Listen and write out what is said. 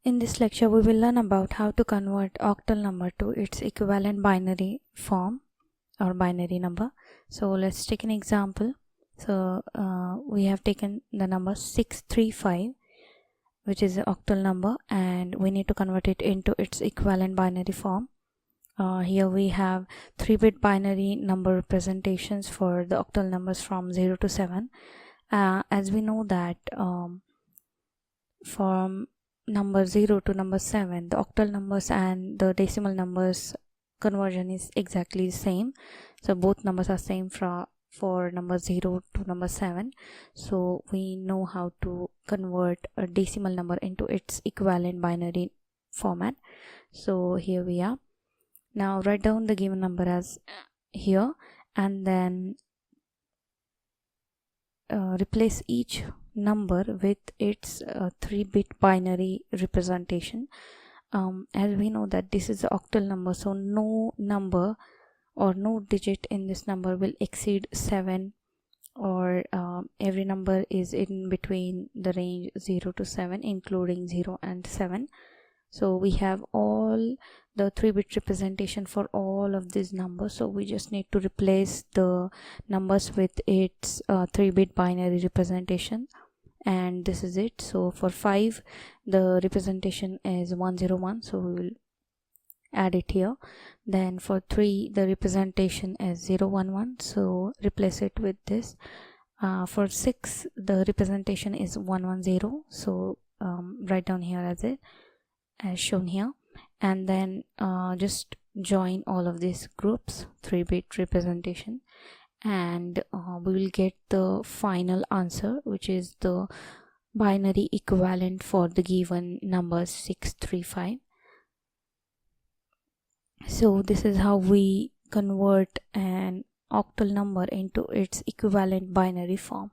In this lecture, we will learn about how to convert octal number to its equivalent binary form or binary number. So let's take an example. So we have taken the number 635, which is an octal number, and we need to convert it into its equivalent binary form. Here we have 3-bit binary number representations for the octal numbers from 0 to 7. As we know that from number 0 to number 7, the octal numbers and the decimal numbers conversion is exactly the same. So both numbers are same for number 0 to number 7. So we know how to convert a decimal number into its equivalent binary format. So here we are. Now write down the given number as here, and then replace each number with its 3-bit binary representation. As we know that this is the octal number, so no number or no digit in this number will exceed 7, or every number is in between the range 0 to 7, including 0 and 7. So we have all the 3-bit representation for all of these numbers, so we just need to replace the numbers with its 3-bit binary representation, and this is it. So for 5, the representation is 101, so we will add it here. Then for 3, the representation is 011, so replace it with this. For 6, the representation is 110, so write down here as shown here, and then just join all of these groups, 3-bit representation, and we will get the final answer, which is the binary equivalent for the given number 635. So this is how we convert an octal number into its equivalent binary form.